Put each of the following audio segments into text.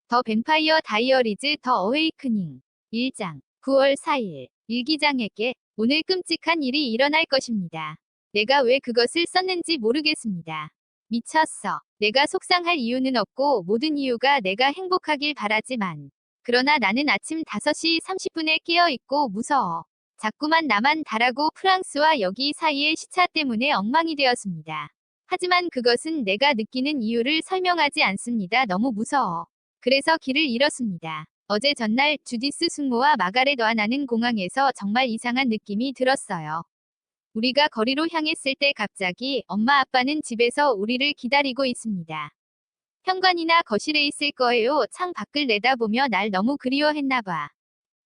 더 뱀파이어 다이어리즈 더 어웨이크닝 1장 9월 4일 일기장에게 오늘 끔찍한 일이 일어날 것입니다. 내가 왜 그것을 썼는지 모르겠습니다. 미쳤어. 내가 속상할 이유는 없고 모든 이유가 내가 행복하길 바라지만 그러나 나는 아침 5시 30분에 깨어있고 무서워. 자꾸만 나만 다라고 프랑스와 여기 사이의 시차 때문에 엉망이 되었습니다. 하지만 그것은 내가 느끼는 이유를 설명하지 않습니다. 너무 무서워. 그래서 길을 잃었습니다. 어제 전날 주디스 숙모와 마가렛 와나는 공항에서 정말 이상한 느낌이 들었어요. 우리가 거리로 향했을 때 갑자기 엄마 아빠는 집에서 우리를 기다리고 있습니다. 현관이나 거실에 있을 거예요. 창 밖을 내다보며 날 너무 그리워했나 봐.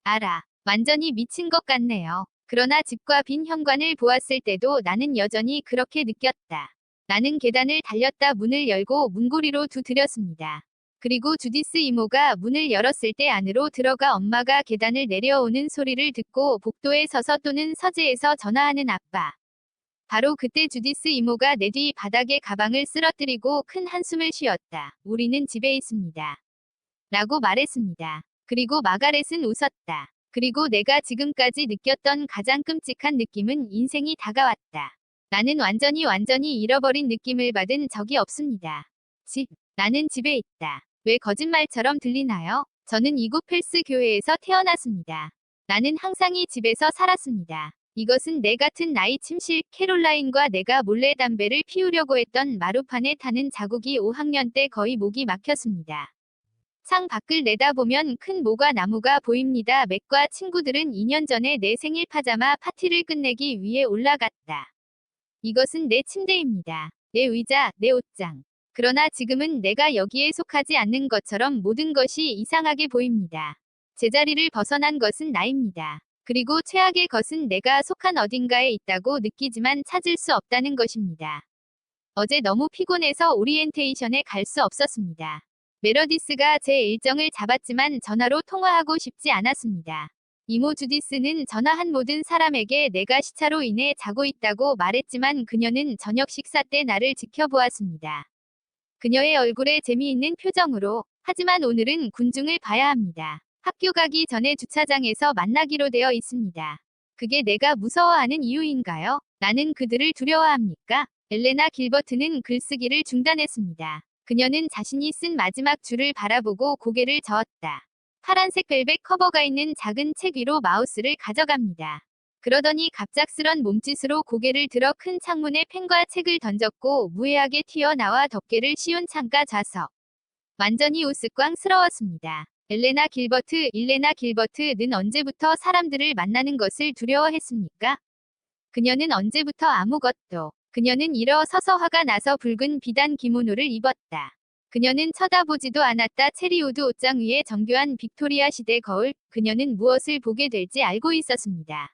알아. 완전히 미친 것 같네요. 그러나 집과 빈 현관을 보았을 때도 나는 여전히 그렇게 느꼈다. 나는 계단을 달렸다 문을 열고 문고리로 두드렸습니다. 그리고 주디스 이모가 문을 열었을 때 안으로 들어가 엄마가 계단을 내려오는 소리를 듣고 복도에 서서 또는 서재에서 전화하는 아빠. 바로 그때 주디스 이모가 내 뒤 바닥에 가방을 쓰러뜨리고 큰 한숨을 쉬었다. 우리는 집에 있습니다. 라고 말했습니다. 그리고 마가렛은 웃었다. 그리고 내가 지금까지 느꼈던 가장 끔찍한 느낌은 인생이 다가왔다. 나는 완전히 잃어버린 느낌을 받은 적이 없습니다. 나는 집에 있다. 왜 거짓말처럼 들리나요? 저는 이곳 펠스 교회에서 태어났습니다. 나는 항상 이 집에서 살았습니다. 이것은 내 같은 나이 침실 캐롤라인과 내가 몰래 담배를 피우려고 했던 마루판에 타는 자국이 5학년 때 거의 목이 막혔습니다. 창 밖을 내다보면 큰 모과 나무가 보입니다. 맥과 친구들은 2년 전에 내 생일 파자마 파티를 끝내기 위해 올라갔다. 이것은 내 침대입니다. 내 의자, 내 옷장. 그러나 지금은 내가 여기에 속하지 않는 것처럼 모든 것이 이상하게 보입니다. 제자리를 벗어난 것은 나입니다. 그리고 최악의 것은 내가 속한 어딘가에 있다고 느끼지만 찾을 수 없다는 것입니다. 어제 너무 피곤해서 오리엔테이션에 갈 수 없었습니다. 메러디스가 제 일정을 잡았지만 전화로 통화하고 싶지 않았습니다. 이모 주디스는 전화한 모든 사람에게 내가 시차로 인해 자고 있다고 말했지만 그녀는 저녁 식사 때 나를 지켜보았습니다. 그녀의 얼굴에 재미있는 표정으로 하지만 오늘은 군중을 봐야 합니다. 학교 가기 전에 주차장에서 만나기로 되어 있습니다. 그게 내가 무서워하는 이유인가요? 나는 그들을 두려워합니까? 엘레나 길버트는 글쓰기를 중단했습니다. 그녀는 자신이 쓴 마지막 줄을 바라보고 고개를 저었다. 파란색 벨벳 커버가 있는 작은 책 위로 마우스를 가져갑니다. 그러더니 갑작스런 몸짓으로 고개를 들어 큰 창문에 펜과 책을 던졌고 무해하게 튀어나와 덮개를 씌운 창가 좌석. 완전히 우스꽝스러웠습니다. 일레나 길버트는 언제부터 사람들을 만나는 것을 두려워했습니까? 그녀는 언제부터 아무것도. 그녀는 일어서서 화가 나서 붉은 비단 기모노를 입었다. 그녀는 쳐다보지도 않았다. 체리우드 옷장 위에 정교한 빅토리아 시대 거울. 그녀는 무엇을 보게 될지 알고 있었습니다.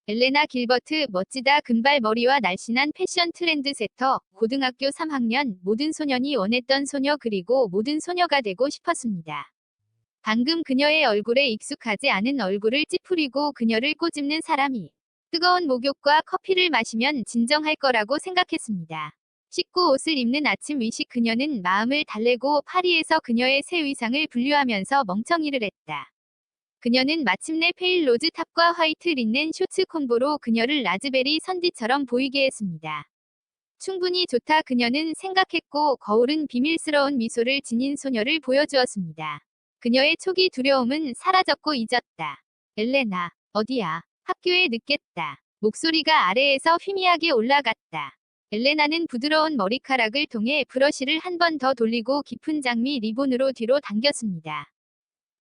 엘레나 길버트, 멋지다. 금발 머리와 날씬한 패션 트렌드 세터. 고등학교 3학년, 모든 소년이 원했던 소녀 그리고 모든 소녀가 되고 싶었습니다. 방금 그녀의 얼굴에 익숙하지 않은 얼굴을 찌푸리고 그녀를 꼬집는 사람이 뜨거운 목욕과 커피를 마시면 진정할 거라고 생각했습니다. 씻고 옷을 입는 아침 위식. 그녀는 마음을 달래고 파리에서 그녀의 새 의상을 분류하면서 멍청이를 했다. 그녀는 마침내 페일 로즈 탑과 화이트 린넨 쇼츠 콤보로 그녀를 라즈베리 선디처럼 보이게 했습니다. 충분히 좋다 그녀는 생각했고 거울은 비밀스러운 미소를 지닌 소녀를 보여주었습니다. 그녀의 초기 두려움은 사라졌고 잊었다. 엘레나, 어디야? 학교에 늦겠다. 목소리가 아래에서 희미하게 올라갔다. 엘레나는 부드러운 머리카락을 통해 브러쉬를 한 번 더 돌리고 깊은 장미 리본으로 뒤로 당겼습니다.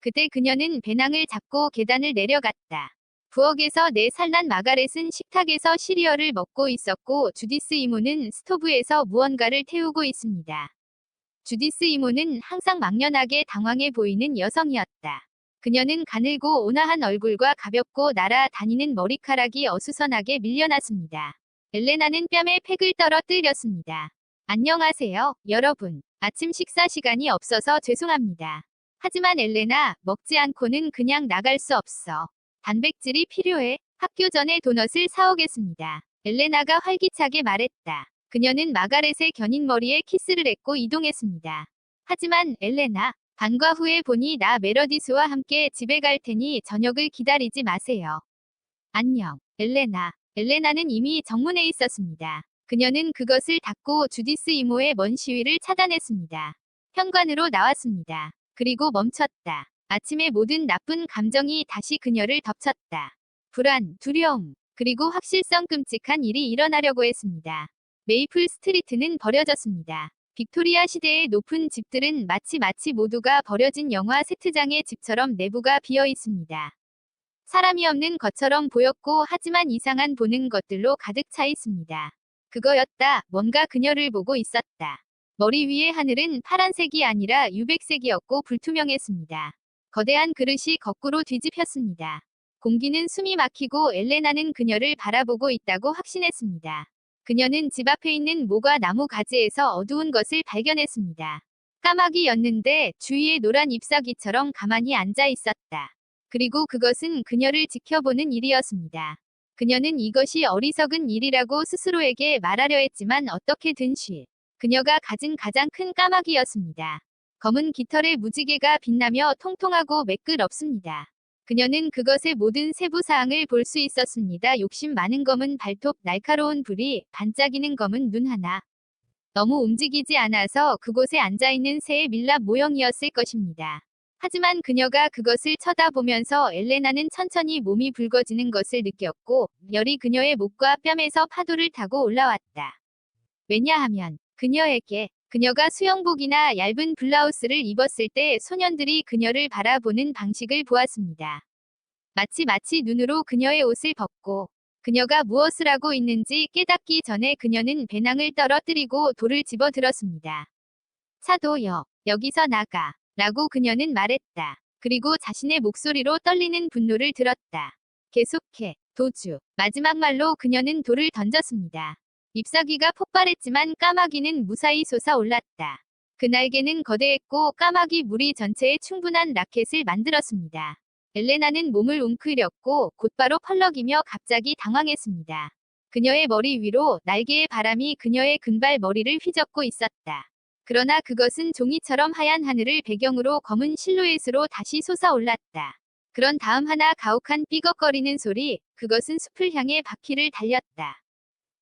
그때 그녀는 배낭을 잡고 계단을 내려갔다. 부엌에서 4살 난 마가렛은 식탁에서 시리얼을 먹고 있었고 주디스 이모는 스토브에서 무언가를 태우고 있습니다. 주디스 이모는 항상 막연하게 당황해 보이는 여성이었다. 그녀는 가늘고 온화한 얼굴과 가볍고 날아다니는 머리카락이 어수선하게 밀려났습니다. 엘레나는 뺨에 팩을 떨어뜨렸습니다. 안녕하세요, 여러분. 아침 식사 시간이 없어서 죄송합니다. 하지만 엘레나, 먹지 않고는 그냥 나갈 수 없어. 단백질이 필요해. 학교 전에 도넛을 사오겠습니다. 엘레나가 활기차게 말했다. 그녀는 마가렛의 겨닌 머리에 키스를 했고 이동했습니다. 하지만 엘레나, 방과 후에 보니 나 메러디스와 함께 집에 갈 테니 저녁을 기다리지 마세요. 안녕, 엘레나. 엘레나는 이미 정문에 있었습니다. 그녀는 그것을 닫고 주디스 이모의 먼 시위를 차단했습니다. 현관으로 나왔습니다. 그리고 멈췄다. 아침의 모든 나쁜 감정이 다시 그녀를 덮쳤다. 불안, 두려움, 그리고 확실성 끔찍한 일이 일어나려고 했습니다. 메이플 스트리트는 버려졌습니다. 빅토리아 시대의 높은 집들은 마치 모두가 버려진 영화 세트장의 집처럼 내부가 비어 있습니다. 사람이 없는 것처럼 보였고 하지만 이상한 보는 것들로 가득 차 있습니다. 그거였다. 뭔가 그녀를 보고 있었다. 머리 위의 하늘은 파란색이 아니라 유백색이었고 불투명했습니다. 거대한 그릇이 거꾸로 뒤집혔습니다. 공기는 숨이 막히고 엘레나는 그녀를 바라보고 있다고 확신했습니다. 그녀는 집 앞에 있는 모과 나무 가지에서 어두운 것을 발견했습니다. 까마귀였는데 주위에 노란 잎사귀처럼 가만히 앉아 있었다. 그리고 그것은 그녀를 지켜보는 일이었습니다. 그녀는 이것이 어리석은 일이라고 스스로에게 말하려 했지만 어떻게든 그녀가 가진 가장 큰 까마귀였습니다. 검은 깃털의 무지개가 빛나며 통통하고 매끄럽습니다. 그녀는 그것의 모든 세부 사항을 볼 수 있었습니다. 욕심 많은 검은 발톱, 날카로운 부리, 반짝이는 검은 눈 하나. 너무 움직이지 않아서 그곳에 앉아있는 새의 밀랍 모형이었을 것입니다. 하지만 그녀가 그것을 쳐다보면서 엘레나는 천천히 몸이 붉어지는 것을 느꼈고 열이 그녀의 목과 뺨에서 파도를 타고 올라왔다. 왜냐하면 그녀가 수영복이나 얇은 블라우스를 입었을 때 소년들이 그녀를 바라보는 방식을 보았습니다. 마치 눈으로 그녀의 옷을 벗고 그녀가 무엇을 하고 있는지 깨닫기 전에 그녀는 배낭을 떨어뜨리고 돌을 집어들었습니다. 사도여, 여기서 나가. 라고 그녀는 말했다. 그리고 자신의 목소리로 떨리는 분노를 들었다. 계속해. 도주. 마지막 말로 그녀는 돌을 던졌습니다. 잎사귀가 폭발했지만 까마귀는 무사히 솟아올랐다. 그 날개는 거대했고 까마귀 무리 전체에 충분한 라켓을 만들었습니다. 엘레나는 몸을 웅크렸고 곧바로 펄럭이며 갑자기 당황했습니다. 그녀의 머리 위로 날개의 바람이 그녀의 금발 머리를 휘젓고 있었다. 그러나 그것은 종이처럼 하얀 하늘을 배경으로 검은 실루엣으로 다시 솟아올랐다. 그런 다음 하나 가혹한 삐걱거리는 소리, 그것은 숲을 향해 바퀴를 달렸다.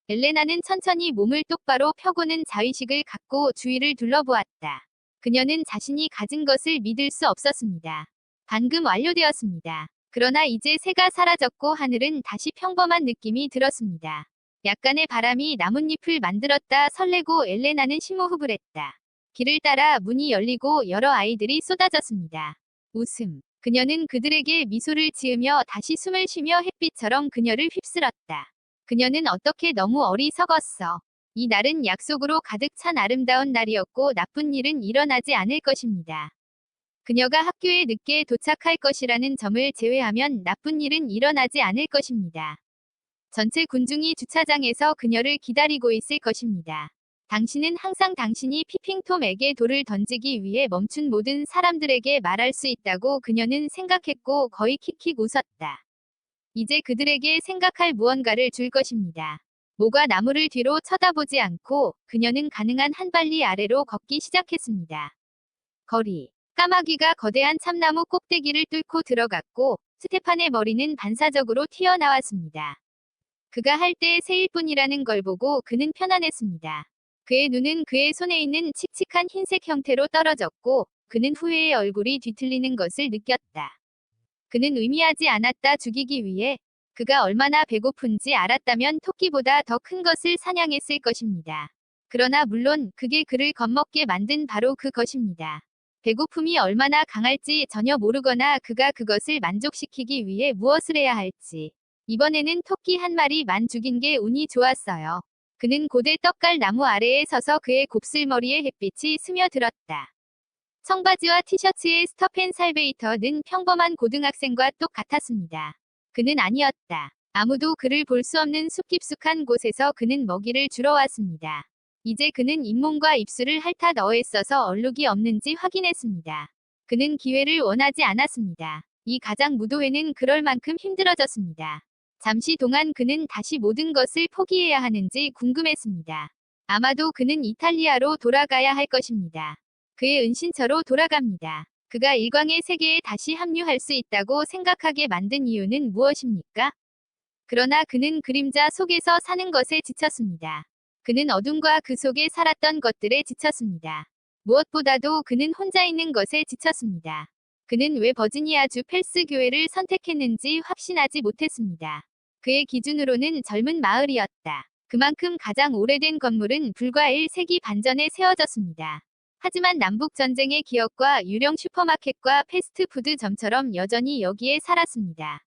엘레나는 천천히 몸을 똑바로 펴고는 자의식을 갖고 주위를 둘러보았다. 그녀는 자신이 가진 것을 믿을 수 없었습니다. 방금 완료되었습니다. 그러나 이제 새가 사라졌고 하늘은 다시 평범한 느낌이 들었습니다. 약간의 바람이 나뭇잎을 만들었다. 설레고 엘레나는 심호흡을 했다. 길을 따라 문이 열리고 여러 아이들이 쏟아졌습니다. 웃음. 그녀는 그들에게 미소를 지으며 다시 숨을 쉬며 햇빛처럼 그녀를 휩쓸었다. 그녀는 어떻게 너무 어리석었어. 이 날은 약속으로 가득 찬 아름다운 날이었고 나쁜 일은 일어나지 않을 것입니다. 그녀가 학교에 늦게 도착할 것이라는 점을 제외하면 나쁜 일은 일어나지 않을 것입니다. 전체 군중이 주차장에서 그녀를 기다리고 있을 것입니다. 당신은 항상 당신이 피핑톰에게 돌을 던지기 위해 멈춘 모든 사람들에게 말할 수 있다고 그녀는 생각했고 거의 킥킥 웃었다. 이제 그들에게 생각할 무언가를 줄 것입니다. 모가 나무를 뒤로 쳐다보지 않고 그녀는 가능한 한 발리 아래로 걷기 시작했습니다. 거리. 까마귀가 거대한 참나무 꼭대기를 뚫고 들어갔고 스테판의 머리는 반사적으로 튀어나왔습니다. 그가 할 때의 새일 뿐이라는 걸 보고 그는 편안했습니다. 그의 눈은 그의 손에 있는 칙칙한 흰색 형태로 떨어졌고 그는 후회의 얼굴이 뒤틀리는 것을 느꼈다. 그는 의미하지 않았다. 죽이기 위해 그가 얼마나 배고픈지 알았다면 토끼보다 더 큰 것을 사냥했을 것입니다. 그러나 물론 그게 그를 겁먹게 만든 바로 그것입니다. 배고픔이 얼마나 강할지 전혀 모르거나 그가 그것을 만족시키기 위해 무엇을 해야 할지. 이번에는 토끼 한 마리만 죽인 게 운이 좋았어요. 그는 고대 떡갈 나무 아래에 서서 그의 곱슬머리에 햇빛이 스며들었다. 청바지와 티셔츠의 스터펜 살베이터는 평범한 고등학생과 똑같았습니다. 그는 아니었다. 아무도 그를 볼 수 없는 숲 깊숙한 곳에서 그는 먹이를 주러 왔습니다. 이제 그는 잇몸과 입술을 핥아 넣어 써서 얼룩이 없는지 확인했습니다. 그는 기회를 원하지 않았습니다. 이 가장 무도회는 그럴 만큼 힘들어졌습니다. 잠시 동안 그는 다시 모든 것을 포기해야 하는지 궁금했습니다. 아마도 그는 이탈리아로 돌아가야 할 것입니다. 그의 은신처로 돌아갑니다. 그가 일광의 세계에 다시 합류할 수 있다고 생각하게 만든 이유는 무엇입니까? 그러나 그는 그림자 속에서 사는 것에 지쳤습니다. 그는 어둠과 그 속에 살았던 것들에 지쳤습니다. 무엇보다도 그는 혼자 있는 것에 지쳤습니다. 그는 왜 버지니아주 펠스 교회를 선택했는지 확신하지 못했습니다. 그의 기준으로는 젊은 마을이었다. 그만큼 가장 오래된 건물은 불과 1세기 반 전에 세워졌습니다. 하지만 남북전쟁의 기억과 유령 슈퍼마켓과 패스트푸드점처럼 여전히 여기에 살았습니다.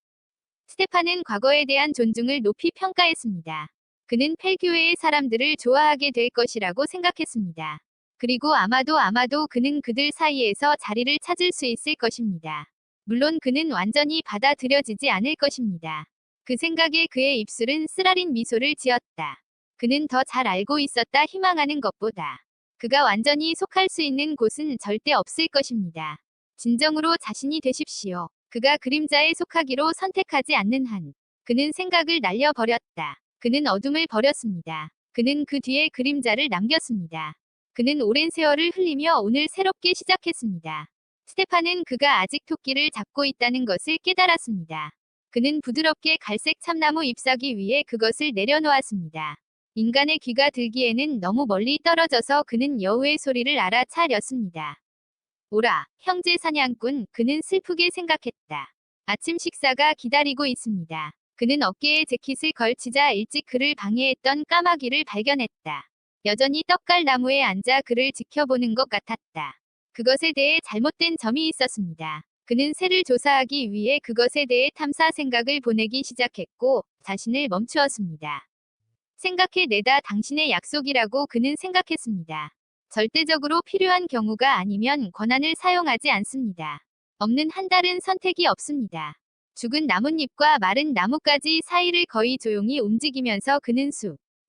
스테판은 과거에 대한 존중을 높이 평가했습니다. 그는 펠교회의 사람들을 좋아하게 될 것이라고 생각했습니다. 그리고 아마도 그는 그들 사이에서 자리를 찾을 수 있을 것입니다. 물론 그는 완전히 받아들여지지 않을 것입니다. 그 생각에 그의 입술은 쓰라린 미소를 지었다. 그는 더 잘 알고 있었다 희망하는 것보다. 그가 완전히 속할 수 있는 곳은 절대 없을 것입니다. 진정으로 자신이 되십시오. 그가 그림자에 속하기로 선택하지 않는 한, 그는 생각을 날려버렸다. 그는 어둠을 버렸습니다. 그는 그 뒤에 그림자를 남겼습니다. 그는 오랜 세월을 흘리며 오늘 새롭게 시작했습니다. 스테판은 그가 아직 토끼를 잡고 있다는 것을 깨달았습니다. 그는 부드럽게 갈색 참나무 잎사귀 위에 그것을 내려놓았습니다. 인간의 귀가 들기에는 너무 멀리 떨어져서 그는 여우의 소리를 알아차렸습니다. 오라, 형제 사냥꾼, 그는 슬프게 생각했다. 아침 식사가 기다리고 있습니다. 그는 어깨에 재킷을 걸치자 일찍 그를 방해했던 까마귀를 발견했다. 여전히 떡갈나무에 앉아 그를 지켜보는 것 같았다. 그것에 대해 잘못된 점이 있었습니다. 그는 새를 조사하기 위해 그것에 대해 탐사 생각을 보내기 시작했고, 자신을 멈추었습니다. 생각해내다 당신의 약속이라고 그는 생각했습니다. 절대적으로 필요한 경우가 아니면 권한을 사용하지 않습니다. 없는 한 달은 선택이 없습니다. 죽은 나뭇잎과 마른 나뭇가지 사이를 거의 조용히 움직이면서 그는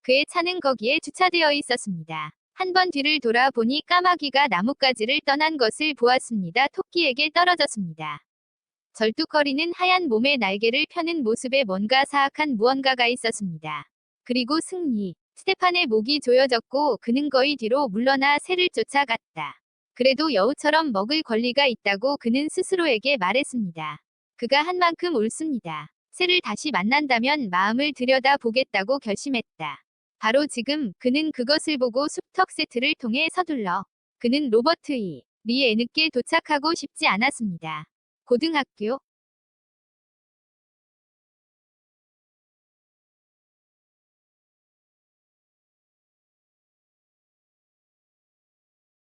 그의 차는 거기에 주차되어 있었습니다. 한 번 뒤를 돌아보니 까마귀가 나뭇가지를 떠난 것을 보았습니다. 토끼에게 떨어졌습니다. 절뚝거리는 하얀 몸에 날개를 펴는 모습에 뭔가 사악한 무언가가 있었습니다. 그리고 승리. 스테판의 목이 조여졌고 그는 거의 뒤로 물러나 새를 쫓아갔다. 그래도 여우처럼 먹을 권리가 있다고 그는 스스로에게 말했습니다. 그가 한 만큼 옳습니다. 새를 다시 만난다면 마음을 들여다보겠다고 결심했다. 바로 지금 그는 그것을 보고 숲턱 세트를 통해 서둘러. 그는 로버트 리 에늦게 도착하고 싶지 않았습니다. 고등학교